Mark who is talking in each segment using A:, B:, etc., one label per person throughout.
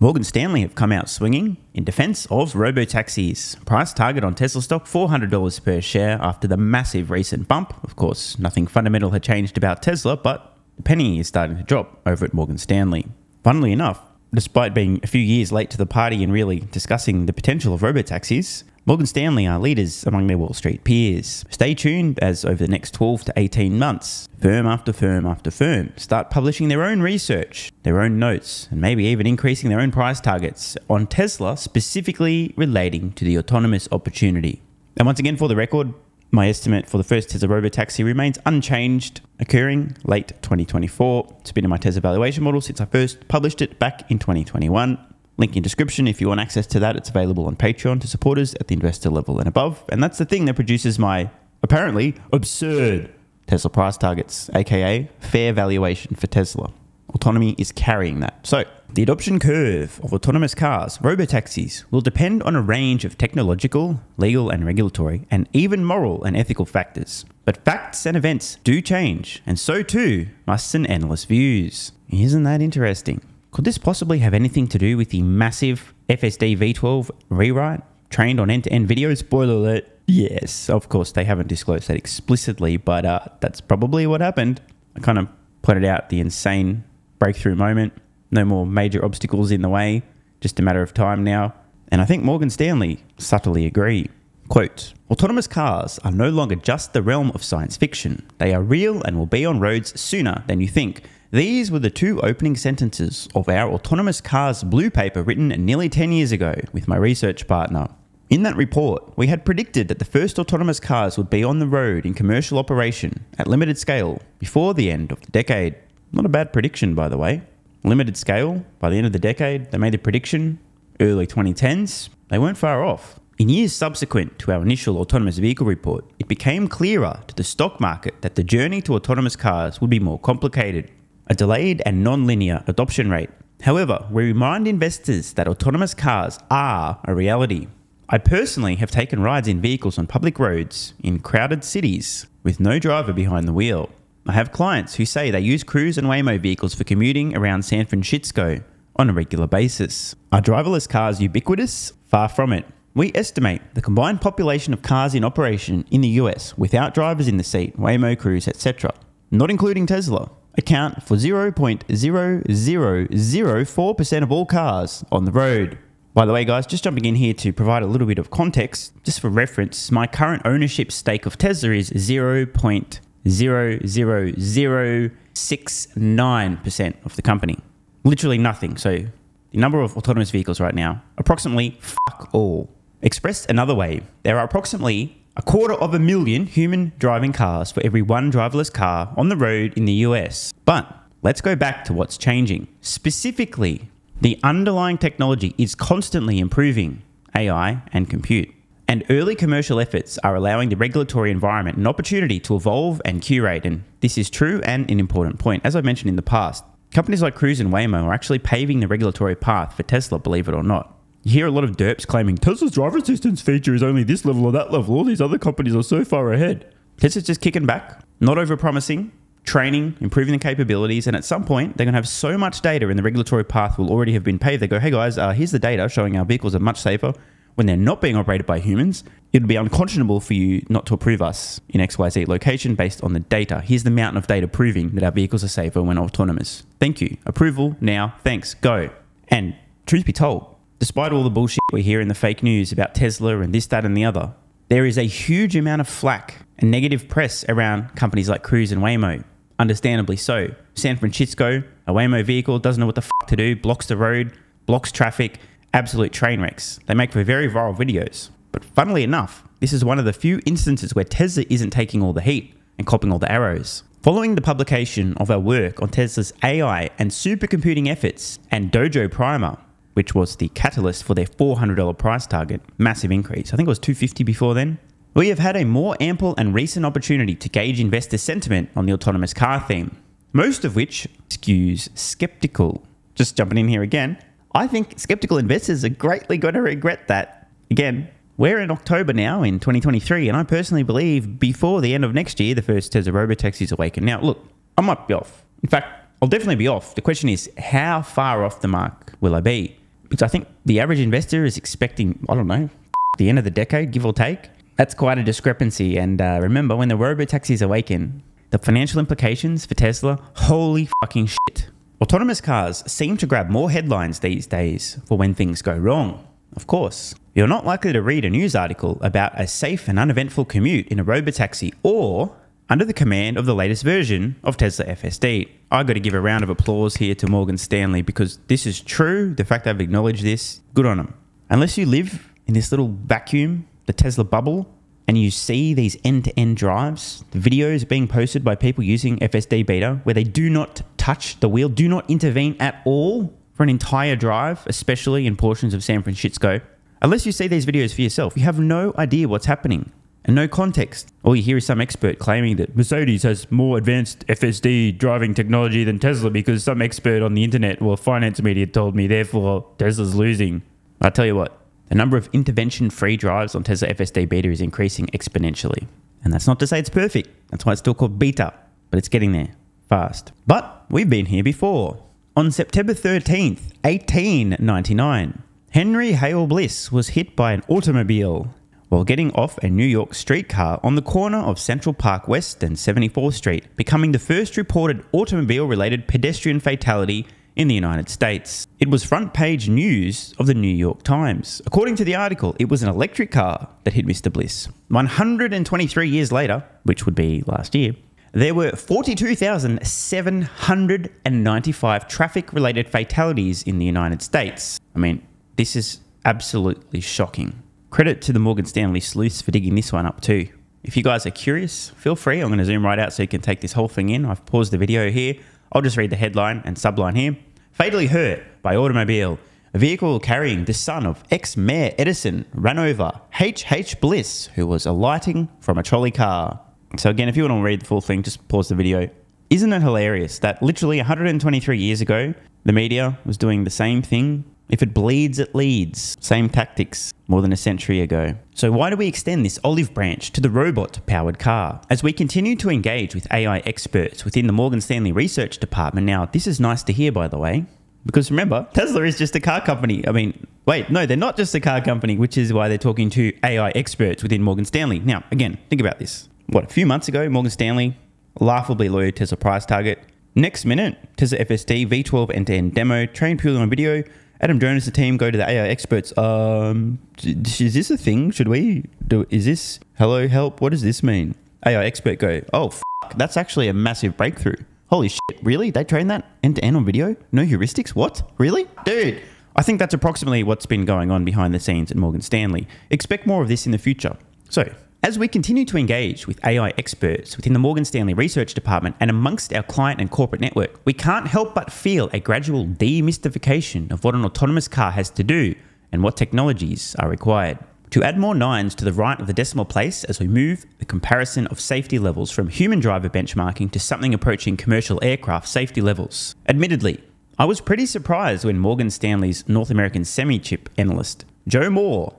A: Morgan Stanley have come out swinging in defense of Robotaxis. Price target on Tesla stock $400 per share after the massive recent bump. Of course, nothing fundamental had changed about Tesla, but the penny is starting to drop over at Morgan Stanley. Funnily enough, despite being a few years late to the party and really discussing the potential of Robotaxis, Morgan Stanley are leaders among their Wall Street peers. Stay tuned as over the next 12 to 18 months, firm after firm after firm start publishing their own research, their own notes, and maybe even increasing their own price targets on Tesla specifically relating to the autonomous opportunity. And once again, for the record, my estimate for the first Tesla Robotaxi remains unchanged, occurring late 2024. It's been in my Tesla valuation model since I first published it back in 2021. Link in description if you want access to that. It's available on Patreon to supporters at the investor level and above. And that's the thing that produces my apparently absurd Tesla price targets, aka fair valuation for Tesla. Autonomy is carrying that. So the adoption curve of autonomous cars, robotaxis, will depend on a range of technological, legal and regulatory, and even moral and ethical factors. But facts and events do change, and so too must an endless views. Isn't that interesting? Could this possibly have anything to do with the massive FSD V12 rewrite trained on end-to-end video? Spoiler alert. Yes, of course, they haven't disclosed that explicitly, but that's probably what happened. I kind of pointed out the insane breakthrough moment. No more major obstacles in the way, just a matter of time now. And I think Morgan Stanley subtly agree. Quote, autonomous cars are no longer just the realm of science fiction. They are real and will be on roads sooner than you think. These were the two opening sentences of our autonomous cars blue paper written nearly 10 years ago with my research partner. In that report, we had predicted that the first autonomous cars would be on the road in commercial operation at limited scale before the end of the decade. Not a bad prediction, by the way. Limited scale, by the end of the decade, they made the prediction, early 2010s. They weren't far off. In years subsequent to our initial autonomous vehicle report, it became clearer to the stock market that the journey to autonomous cars would be more complicated. A delayed and non-linear adoption rate. However, we remind investors that autonomous cars are a reality. I personally have taken rides in vehicles on public roads in crowded cities with no driver behind the wheel. I have clients who say they use Cruise and Waymo vehicles for commuting around San Francisco on a regular basis. Are driverless cars ubiquitous? Far from it. We estimate the combined population of cars in operation in the US without drivers in the seat, Waymo, Cruise, etc., not including Tesla, account for 0.0004% of all cars on the road. By the way, guys, just jumping in here to provide a little bit of context, just for reference, my current ownership stake of Tesla is 0.00069% of the company. Literally nothing. So the number of autonomous vehicles right now, approximately fuck all. Expressed another way, there are approximately 250,000 human driving cars for every one driverless car on the road in the US. But let's go back to what's changing. Specifically, the underlying technology is constantly improving, AI and compute. And early commercial efforts are allowing the regulatory environment an opportunity to evolve and curate. And this is true and an important point. As I mentioned in the past, companies like Cruise and Waymo are actually paving the regulatory path for Tesla, believe it or not. You hear a lot of derps claiming Tesla's driver assistance feature is only this level or that level. All these other companies are so far ahead. Tesla's just kicking back, not over-promising, training, improving the capabilities, and at some point, they're going to have so much data and the regulatory path will already have been paved. They go, hey guys, here's the data showing our vehicles are much safer when they're not being operated by humans. It would be unconscionable for you not to approve us in XYZ location based on the data. Here's the mountain of data proving that our vehicles are safer when autonomous. Thank you. Approval now. Thanks. Go. And truth be told, despite all the bullshit we hear in the fake news about Tesla and this, that, and the other, there is a huge amount of flack and negative press around companies like Cruise and Waymo. Understandably so. San Francisco, a Waymo vehicle doesn't know what the fuck to do, blocks the road, blocks traffic, absolute train wrecks. They make for very viral videos. But funnily enough, this is one of the few instances where Tesla isn't taking all the heat and copping all the arrows. Following the publication of our work on Tesla's AI and supercomputing efforts and Dojo Primer, which was the catalyst for their $400 price target, massive increase. I think it was $250 before then. We have had a more ample and recent opportunity to gauge investor sentiment on the autonomous car theme, most of which skews skeptical. Just jumping in here again, I think skeptical investors are greatly going to regret that. Again, we're in October now in 2023, and I personally believe before the end of next year, the first Tesla Robotaxis awaken. Now, look, I might be off. In fact, I'll definitely be off. The question is, how far off the mark will I be? Because I think the average investor is expecting, I don't know, the end of the decade, give or take. That's quite a discrepancy. And remember, when the Robotaxis awaken, the financial implications for Tesla, holy fucking shit. Autonomous cars seem to grab more headlines these days for when things go wrong. Of course, you're not likely to read a news article about a safe and uneventful commute in a robotaxi or under the command of the latest version of Tesla FSD. I got to give a round of applause here to Morgan Stanley because this is true. The fact they've acknowledged this, good on them. Unless you live in this little vacuum, the Tesla bubble, and you see these end-to-end drives, the videos being posted by people using FSD beta where they do not touch the wheel, do not intervene at all for an entire drive, especially in portions of San Francisco. Unless you see these videos for yourself, you have no idea what's happening and no context. All you hear is some expert claiming that Mercedes has more advanced FSD driving technology than Tesla because some expert on the internet or finance media told me, therefore Tesla's losing. I tell you what, the number of intervention-free drives on Tesla FSD beta is increasing exponentially. And that's not to say it's perfect. That's why it's still called beta, but it's getting there fast. But we've been here before. On September 13th, 1899, Henry Hale Bliss was hit by an automobile while getting off a New York streetcar on the corner of Central Park West and 74th Street, becoming the first reported automobile-related pedestrian fatality in the United States. It was front page news of the New York Times. According to the article, it was an electric car that hit Mr. Bliss. 123 years later, which would be last year, there were 42,795 traffic-related fatalities in the United States. I mean, this is absolutely shocking. Credit to the Morgan Stanley sleuths for digging this one up too. If you guys are curious, feel free. I'm going to zoom right out so you can take this whole thing in. I've paused the video here. I'll just read the headline and subline here. Fatally hurt by automobile. A vehicle carrying the son of ex-mayor Edison ran over H.H. Bliss, who was alighting from a trolley car. So again, if you want to read the full thing, just pause the video. Isn't it hilarious that literally 123 years ago, the media was doing the same thing? If it bleeds, it leads. Same tactics more than a century ago. So why do we extend this olive branch to the robot-powered car? As we continue to engage with AI experts within the Morgan Stanley research department, now this is nice to hear, by the way, because remember, Tesla is just a car company. I mean, wait, no, they're not just a car company, which is why they're talking to AI experts within Morgan Stanley. Now, again, think about this. What, a few months ago, Morgan Stanley, laughably low Tesla price target. Next minute, Tesla FSD V12 end-to-end demo, trained purely on video. Adam Jones, the team, go to the AI experts. Is this a thing? Should we do? Is this, hello, help? What does this mean? AI expert go, oh, fuck, that's actually a massive breakthrough. Holy shit, really? They trained that end-to-end on video? No heuristics? What? Really? Dude, I think that's approximately what's been going on behind the scenes at Morgan Stanley. Expect more of this in the future. So, as we continue to engage with AI experts within the Morgan Stanley research department and amongst our client and corporate network, we can't help but feel a gradual demystification of what an autonomous car has to do and what technologies are required. To add more nines to the right of the decimal place as we move the comparison of safety levels from human driver benchmarking to something approaching commercial aircraft safety levels. Admittedly, I was pretty surprised when Morgan Stanley's North American semi-chip analyst, Joe Moore,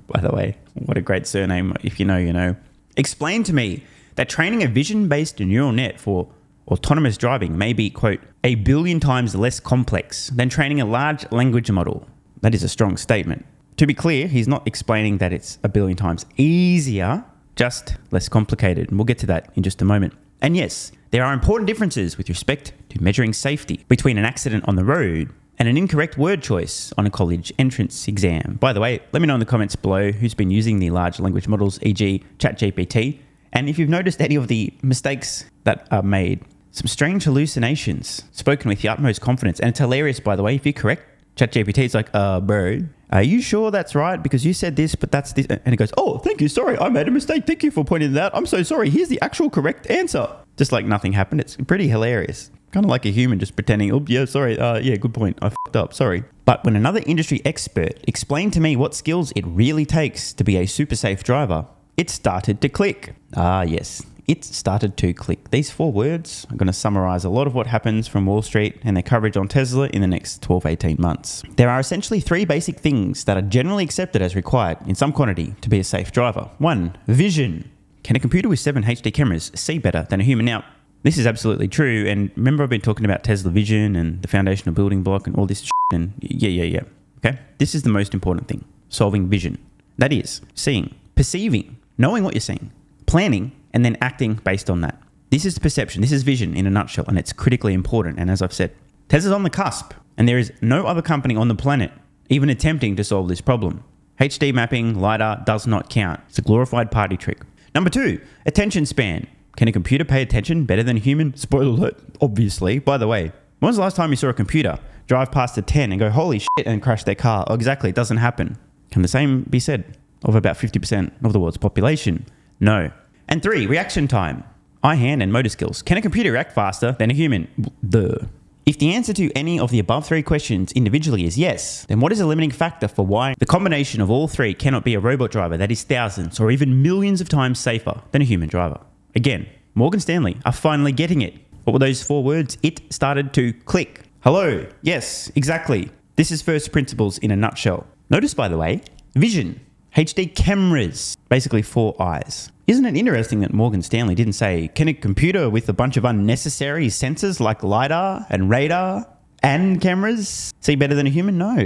A: by the way, what a great surname, if you know, you know, explained to me that training a vision-based neural net for autonomous driving may be, quote, 1 billion times less complex than training a large language model. That is a strong statement. To be clear, he's not explaining that it's 1 billion times easier, just less complicated. And we'll get to that in just a moment. And yes, there are important differences with respect to measuring safety between an accident on the road and an incorrect word choice on a college entrance exam. By the way, let me know in the comments below who's been using the large language models, e.g. ChatGPT, and if you've noticed any of the mistakes that are made. Some strange hallucinations, spoken with the utmost confidence, and it's hilarious, by the way, if you're correct. ChatGPT is like, bro, are you sure that's right? Because you said this, but that's this. And it goes, oh, thank you, sorry, I made a mistake. Thank you for pointing that out. I'm so sorry. Here's the actual correct answer. Just like nothing happened. It's pretty hilarious. Kind of like a human just pretending, oh, yeah, sorry, yeah, good point. I f***ed up, sorry. But when another industry expert explained to me what skills it really takes to be a super safe driver, it started to click. Ah, yes, it started to click. These 4 words are going to summarize a lot of what happens from Wall Street and their coverage on Tesla in the next 12, 18 months. There are essentially 3 basic things that are generally accepted as required in some quantity to be a safe driver. 1, vision. Can a computer with 7 HD cameras see better than a human? Now, this is absolutely true, and remember I've been talking about Tesla Vision and the foundational building block and all this shit, and yeah. Okay? This is the most important thing. Solving vision. That is, seeing, perceiving, knowing what you're seeing, planning, and then acting based on that. This is perception. This is vision in a nutshell, and it's critically important. And as I've said, Tesla's on the cusp, and there is no other company on the planet even attempting to solve this problem. HD mapping, LiDAR does not count. It's a glorified party trick. Number 2, attention span. Can a computer pay attention better than a human? Spoiler alert, obviously. By the way, when was the last time you saw a computer drive past a 10 and go, holy shit, and crash their car? Oh, exactly, it doesn't happen. Can the same be said of about 50% of the world's population? No. And 3, reaction time. Eye, hand, and motor skills. Can a computer react faster than a human? Duh. If the answer to any of the above 3 questions individually is yes, then what is a limiting factor for why the combination of all 3 cannot be a robot driver that is thousands or even millions of times safer than a human driver? Again, Morgan Stanley are finally getting it. What were those 4 words? It started to click. Hello. Yes, exactly. This is first principles in a nutshell. Notice, by the way, vision, HD cameras, basically 4 eyes. Isn't it interesting that Morgan Stanley didn't say, can a computer with a bunch of unnecessary sensors like LiDAR and radar and cameras see better than a human? No,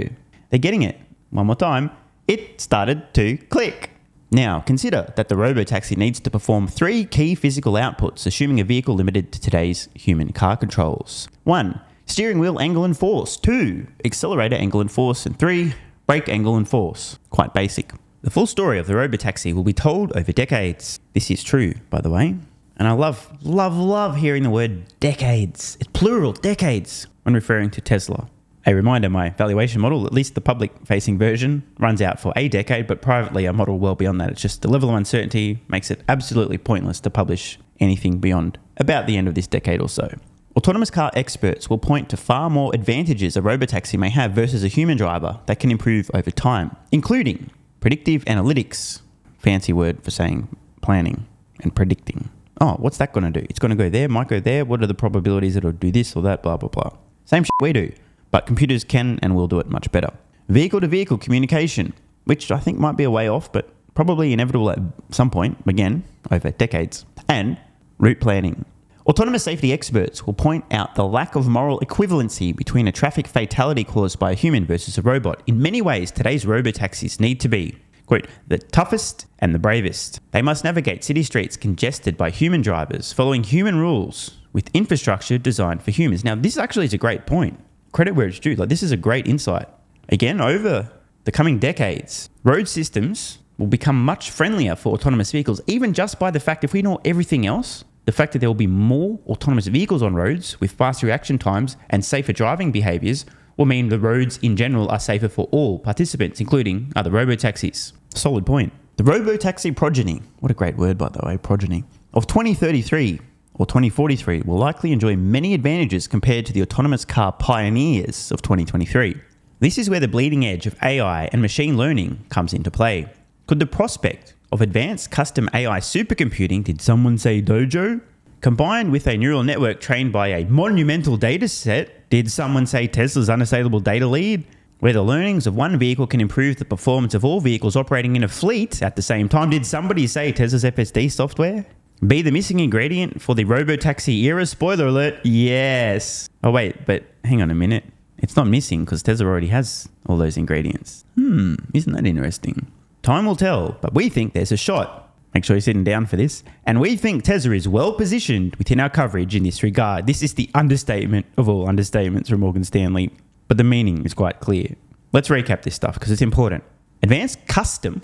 A: they're getting it. One more time, it started to click. Now, consider that the Robotaxi needs to perform 3 key physical outputs, assuming a vehicle limited to today's human car controls. 1, steering wheel angle and force. 2, accelerator angle and force. And 3, brake angle and force. Quite basic. The full story of the Robotaxi will be told over decades. This is true, by the way. And I love hearing the word decades. It's plural, decades, when referring to Tesla. A reminder, my valuation model, at least the public-facing version, runs out for a decade, but privately I model well beyond that. It's just the level of uncertainty makes it absolutely pointless to publish anything beyond about the end of this decade or so. Autonomous car experts will point to far more advantages a Robotaxi may have versus a human driver that can improve over time, including predictive analytics, fancy word for saying planning and predicting. Oh, what's that going to do? It's going to go there, might go there. What are the probabilities it'll do this or that, blah, blah, blah. Same shit we do, but computers can and will do it much better. Vehicle-to-vehicle communication, which I think might be a way off, but probably inevitable at some point, again, over decades. And route planning. Autonomous safety experts will point out the lack of moral equivalency between a traffic fatality caused by a human versus a robot. In many ways, today's Robotaxis need to be, quote, the toughest and the bravest. They must navigate city streets congested by human drivers, following human rules with infrastructure designed for humans. Now, this actually is a great point. Credit where it's due. Like, this is a great insight. Again, over the coming decades, road systems will become much friendlier for autonomous vehicles, even just by the fact, if we know everything else, the fact that there will be more autonomous vehicles on roads with faster reaction times and safer driving behaviors will mean the roads in general are safer for all participants, including other Robotaxis. Solid point. The Robotaxi progeny, what a great word by the way, progeny, of 2033 or 2043 will likely enjoy many advantages compared to the autonomous car pioneers of 2023. This is where the bleeding edge of AI and machine learning comes into play. Could the prospect of advanced custom AI supercomputing, did someone say dojo, combined with a neural network trained by a monumental data set, did someone say Tesla's unassailable data lead, where the learnings of one vehicle can improve the performance of all vehicles operating in a fleet at the same time, did somebody say Tesla's FSD software be the missing ingredient for the Robotaxi era? Spoiler alert, yes. Oh wait, but hang on a minute. It's not missing because Tesla already has all those ingredients. Isn't that interesting? Time will tell, but we think there's a shot. Make sure you're sitting down for this. And we think Tesla is well positioned within our coverage in this regard. This is the understatement of all understatements from Morgan Stanley, but the meaning is quite clear. Let's recap this stuff because it's important. Advanced custom,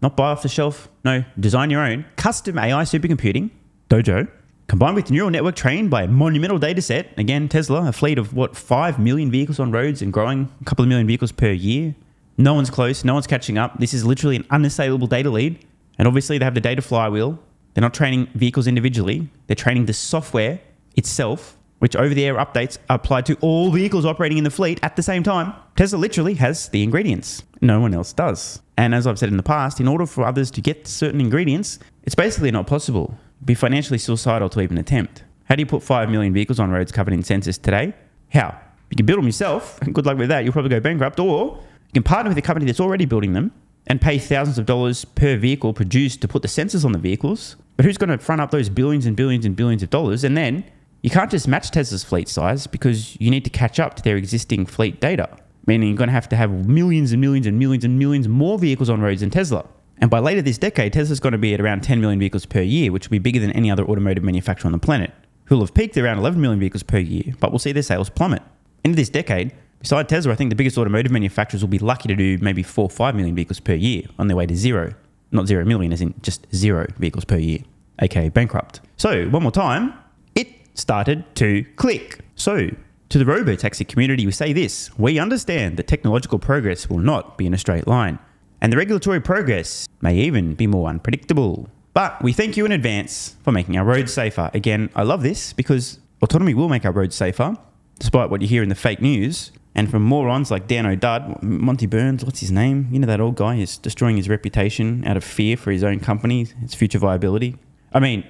A: not buy off the shelf, no, design your own, custom AI supercomputing, Dojo, combined with neural network trained by a monumental data set, again, Tesla, a fleet of 5 million vehicles on roads and growing a couple of million vehicles per year. No one's close, no one's catching up. This is literally an unassailable data lead. And obviously they have the data flywheel. They're not training vehicles individually. They're training the software itself, which over-the-air updates are applied to all vehicles operating in the fleet at the same time. Tesla literally has the ingredients. No one else does. And as I've said in the past, in order for others to get certain ingredients, it's basically not possible. It'd be financially suicidal to even attempt. How do you put 5 million vehicles on roads covered in sensors today? How? You can build them yourself, and good luck with that. You'll probably go bankrupt, or you can partner with a company that's already building them and pay thousands of dollars per vehicle produced to put the sensors on the vehicles. But who's going to front up those billions and billions and billions of dollars? And then you can't just match Tesla's fleet size because you need to catch up to their existing fleet data. meaning you're going to have millions and millions and millions and millions more vehicles on roads than Tesla. And by later this decade, Tesla's going to be at around 10 million vehicles per year, which will be bigger than any other automotive manufacturer on the planet, who will have peaked around 11 million vehicles per year, but we'll see their sales plummet. End of this decade, beside Tesla, I think the biggest automotive manufacturers will be lucky to do maybe 4 or 5 million vehicles per year on their way to zero. Not 0 million, as in just 0 vehicles per year, aka bankrupt. So, one more time, it started to click. So, to the Robotaxi community, we say this: we understand that technological progress will not be in a straight line, and the regulatory progress may even be more unpredictable. But we thank you in advance for making our roads safer. Again, I love this because autonomy will make our roads safer, despite what you hear in the fake news. And from morons like Dan O'Dud, Monty Burns, what's his name? You know, that old guy who's destroying his reputation out of fear for his own company, its future viability. I mean,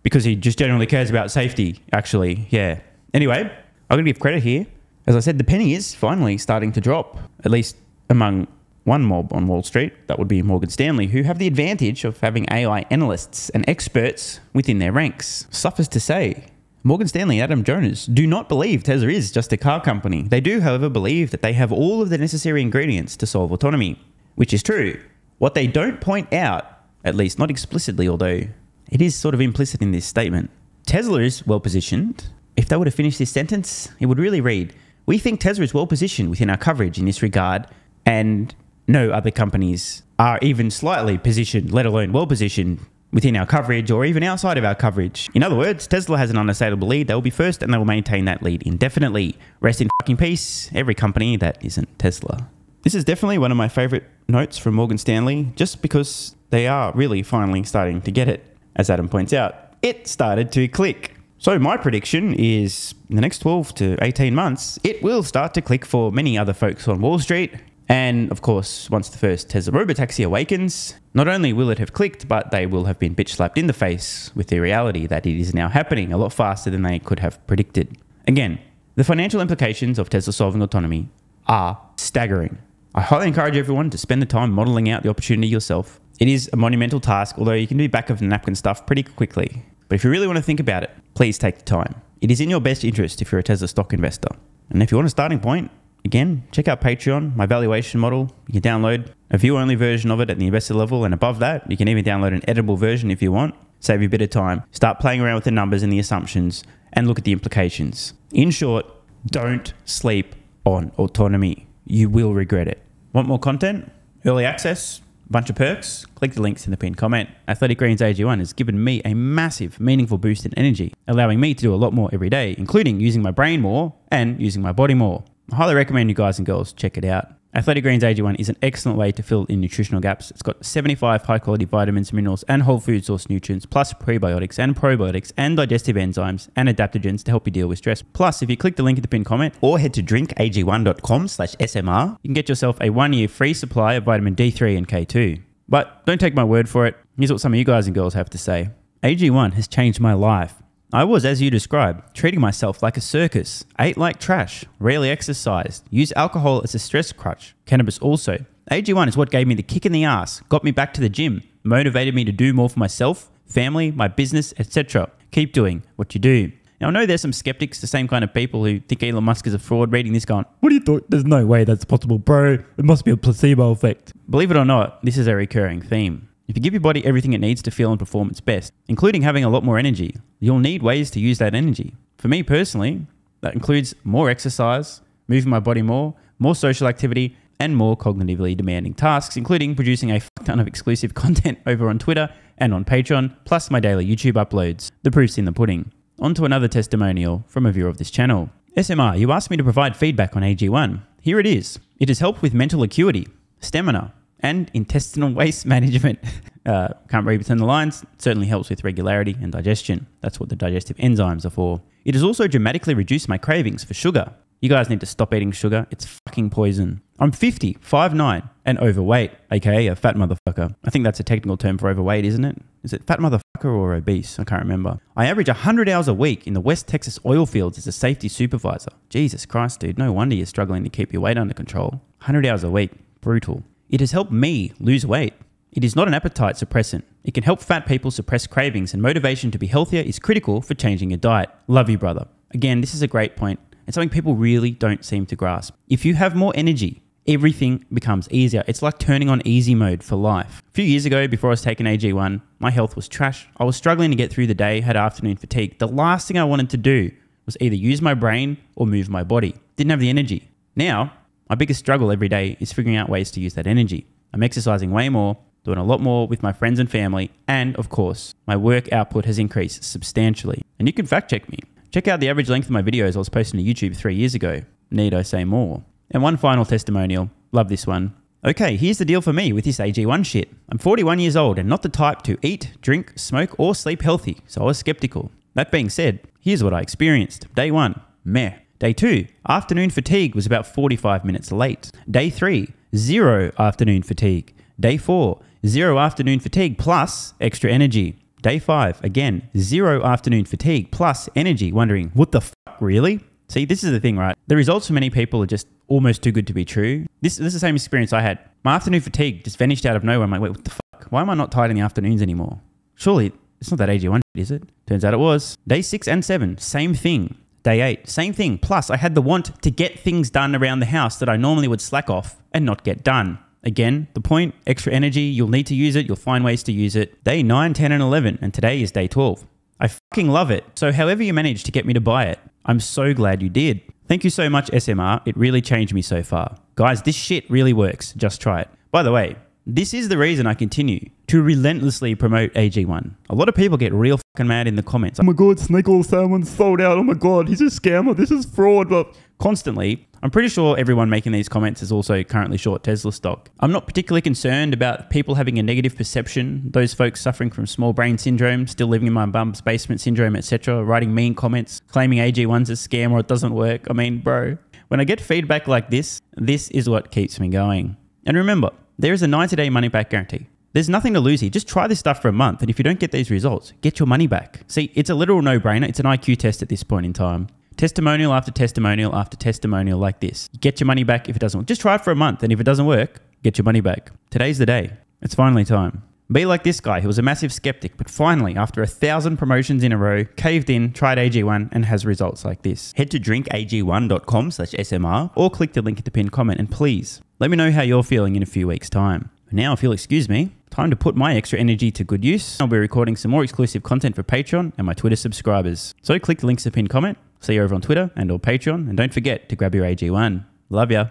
A: because he just generally cares about safety, actually. Yeah. Anyway, I'm going to give credit here. As I said, the penny is finally starting to drop, at least among one mob on Wall Street. That would be Morgan Stanley, who have the advantage of having AI analysts and experts within their ranks. Suffice to say, Morgan Stanley and Adam Jonas do not believe Tesla is just a car company. They do, however, believe that they have all of the necessary ingredients to solve autonomy, which is true. What they don't point out, at least not explicitly, although it is sort of implicit in this statement, Tesla is well positioned. If they were to finish this sentence, it would really read, we think Tesla is well positioned within our coverage in this regard, and no other companies are even slightly positioned, let alone well positioned, within our coverage or even outside of our coverage. In other words, Tesla has an unassailable lead. They will be first and they will maintain that lead indefinitely. Rest in fucking peace, every company that isn't Tesla. This is definitely one of my favorite notes from Morgan Stanley, just because they are really finally starting to get it. As Adam points out, it started to click. So my prediction is in the next 12 to 18 months, it will start to click for many other folks on Wall Street. And of course, once the first Tesla Robotaxi awakens, not only will it have clicked, but they will have been bitch slapped in the face with the reality that it is now happening a lot faster than they could have predicted. Again, the financial implications of Tesla solving autonomy are staggering. I highly encourage everyone to spend the time modeling out the opportunity yourself. It is a monumental task, although you can do back of the napkin stuff pretty quickly. But if you really want to think about it, please take the time. It is in your best interest if you're a Tesla stock investor. And if you want a starting point, again, check out Patreon, my valuation model. You can download a view-only version of it at the investor level, and above that, you can even download an editable version if you want. Save you a bit of time. Start playing around with the numbers and the assumptions, and look at the implications. In short, don't sleep on autonomy. You will regret it. Want more content? Early access? Bunch of perks? Click the links in the pinned comment. Athletic Greens AG1 has given me a massive, meaningful boost in energy, allowing me to do a lot more every day, including using my brain more and using my body more. I highly recommend you guys and girls check it out. Athletic Greens AG1 is an excellent way to fill in nutritional gaps. It's got 75 high-quality vitamins, minerals, and whole food source nutrients, plus prebiotics and probiotics and digestive enzymes and adaptogens to help you deal with stress. Plus, if you click the link in the pinned comment or head to drinkag1.com/SMR, you can get yourself a 1-year free supply of vitamin D3 and K2. But don't take my word for it. Here's what some of you guys and girls have to say. AG1 has changed my life. I was, as you described, treating myself like a circus, ate like trash, rarely exercised, used alcohol as a stress crutch, cannabis also. AG1 is what gave me the kick in the ass, got me back to the gym, motivated me to do more for myself, family, my business, etc. Keep doing what you do. Now, I know there's some skeptics, the same kind of people who think Elon Musk is a fraud, reading this going, what do you thought? There's no way that's possible, bro. It must be a placebo effect. Believe it or not, this is a recurring theme. If you give your body everything it needs to feel and perform its best, including having a lot more energy, you'll need ways to use that energy. For me personally, that includes more exercise, moving my body more social activity, and more cognitively demanding tasks, including producing a fuck ton of exclusive content over on Twitter and on Patreon, plus my daily YouTube uploads. The proof's in the pudding. On to another testimonial from a viewer of this channel. SMR, you asked me to provide feedback on AG1. Here it is. It has helped with mental acuity, stamina, and intestinal waste management. Can't read between the lines. Certainly helps with regularity and digestion. That's what the digestive enzymes are for. It has also dramatically reduced my cravings for sugar. You guys need to stop eating sugar. It's fucking poison. I'm 50, 5'9", and overweight, aka a fat motherfucker. I think that's a technical term for overweight, isn't it? Is it fat motherfucker or obese? I can't remember. I average 100 hours a week in the West Texas oil fields as a safety supervisor. Jesus Christ, dude. No wonder you're struggling to keep your weight under control. 100 hours a week. Brutal. It has helped me lose weight. It is not an appetite suppressant. It can help fat people suppress cravings, and motivation to be healthier is critical for changing your diet. Love you, brother. Again, this is a great point. It's something people really don't seem to grasp. If you have more energy, everything becomes easier. It's like turning on easy mode for life. A few years ago, before I was taking AG1, my health was trash. I was struggling to get through the day, had afternoon fatigue. The last thing I wanted to do was either use my brain or move my body. Didn't have the energy. Now, my biggest struggle every day is figuring out ways to use that energy. I'm exercising way more, doing a lot more with my friends and family, and of course, my work output has increased substantially. And you can fact check me. Check out the average length of my videos I was posting to YouTube 3 years ago. Need I say more? And one final testimonial. Love this one. Okay, here's the deal for me with this AG1 shit. I'm 41 years old and not the type to eat, drink, smoke, or sleep healthy, so I was skeptical. That being said, here's what I experienced. Day 1, meh. Day 2, afternoon fatigue was about 45 minutes late. Day 3, 0 afternoon fatigue. Day 4, 0 afternoon fatigue plus extra energy. Day 5, again, 0 afternoon fatigue plus energy, wondering, what the fuck, really? See, this is the thing, right? The results for many people are just almost too good to be true. This is the same experience I had. My afternoon fatigue just vanished out of nowhere. I'm like, wait, what the fuck? Why am I not tired in the afternoons anymore? Surely, it's not that AG1 shit, is it? Turns out it was. Day 6 and 7, same thing. Day 8, same thing. Plus, I had the want to get things done around the house that I normally would slack off and not get done. Again, the point, extra energy, you'll need to use it. You'll find ways to use it. Day 9, 10, and 11, and today is day 12. I fucking love it. So however you managed to get me to buy it, I'm so glad you did. Thank you so much, SMR. It really changed me so far. Guys, this shit really works. Just try it. By the way, this is the reason I continue to relentlessly promote AG1. A lot of people get real fucking mad in the comments. Oh my God, Snake Oil Salmon's sold out. Oh my God, he's a scammer. This is fraud. But constantly, I'm pretty sure everyone making these comments is also currently short Tesla stock. I'm not particularly concerned about people having a negative perception, those folks suffering from small brain syndrome, still living in my bum's basement syndrome, etc., writing mean comments, claiming AG1's a scam or it doesn't work. I mean, bro, when I get feedback like this is what keeps me going. And remember, there is a 90-day money-back guarantee. There's nothing to lose here. Just try this stuff for a month, and if you don't get these results, get your money back. See, it's a literal no-brainer. It's an IQ test at this point in time. Testimonial after testimonial after testimonial like this. Get your money back if it doesn't work. Just try it for a month, and if it doesn't work, get your money back. Today's the day. It's finally time. Be like this guy who was a massive skeptic, but finally, after 1,000 promotions in a row, caved in, tried AG1, and has results like this. Head to drinkag1.com/SMR or click the link at the pinned comment, and please, let me know how you're feeling in a few weeks' time. Now, if you'll excuse me, time to put my extra energy to good use. I'll be recording some more exclusive content for Patreon and my Twitter subscribers. So click the links in the pinned comment. See you over on Twitter and or Patreon, and don't forget to grab your AG1. Love ya.